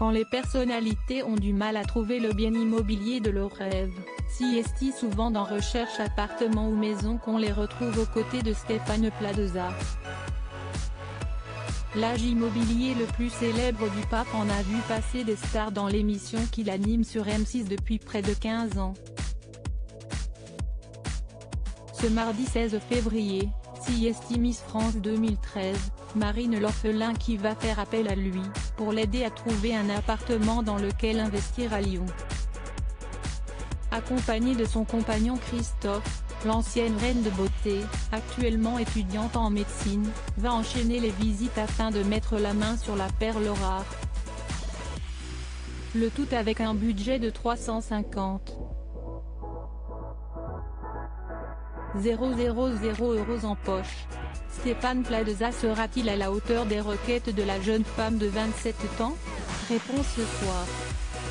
Quand les personnalités ont du mal à trouver le bien immobilier de leurs rêves, si est souvent dans recherche appartement ou maison qu'on les retrouve aux côtés de Stéphane Plaza. L'agent immobilier le plus célèbre du pape en a vu passer des stars dans l'émission qu'il anime sur M6 depuis près de 15 ans. Ce mardi 16 février, CST Miss France 2013, Marine l'orphelin qui va faire appel à lui, pour l'aider à trouver un appartement dans lequel investir à Lyon. Accompagnée de son compagnon Christophe, l'ancienne reine de beauté, actuellement étudiante en médecine, va enchaîner les visites afin de mettre la main sur la perle rare. Le tout avec un budget de 350 000 € en poche. Stéphane Plaza sera-t-il à la hauteur des requêtes de la jeune femme de 27 ans? Réponse ce soir.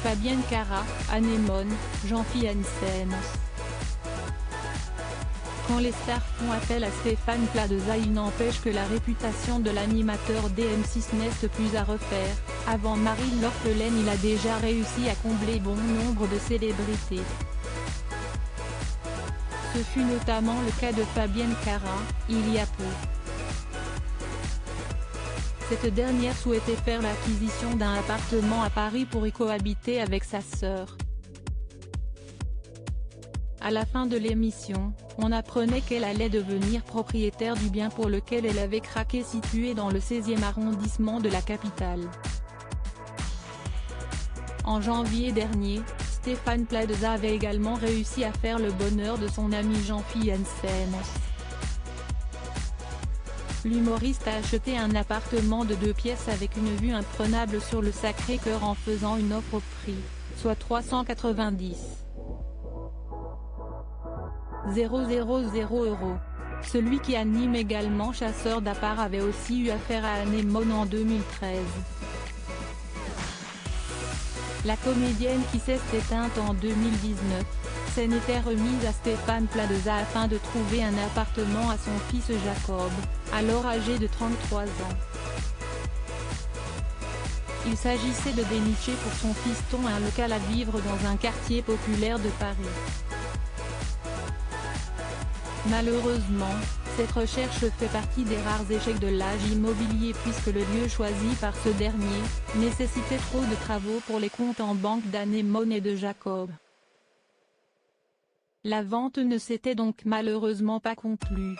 Fabienne Cara, Anémone, Jean-Philippe Janssen. Quand les stars font appel à Stéphane Plaza, il n'empêche que la réputation de l'animateur d'M6 n'est plus à refaire. Avant Marine l'orphelin, il a déjà réussi à combler bon nombre de célébrités. Ce fut notamment le cas de Fabienne Cara, il y a peu. Cette dernière souhaitait faire l'acquisition d'un appartement à Paris pour y cohabiter avec sa sœur. À la fin de l'émission, on apprenait qu'elle allait devenir propriétaire du bien pour lequel elle avait craqué, situé dans le 16e arrondissement de la capitale. En janvier dernier, Stéphane Plaza avait également réussi à faire le bonheur de son ami Jean-Philippe Janssen. L'humoriste a acheté un appartement de 2 pièces avec une vue imprenable sur le Sacré-Cœur en faisant une offre au prix, soit 390 000 €. Celui qui anime également Chasseurs d'appart avait aussi eu affaire à Anémone en 2013. La comédienne qui s'est éteinte en 2019, s'en était remise à Stéphane Plaza afin de trouver un appartement à son fils Jacob, alors âgé de 33 ans. Il s'agissait de dénicher pour son fiston un local à vivre dans un quartier populaire de Paris. Malheureusement, cette recherche fait partie des rares échecs de l'agent immobilier puisque le lieu choisi par ce dernier, nécessitait trop de travaux pour les comptes en banque d'Anémone et de Jacob. La vente ne s'était donc malheureusement pas conclue.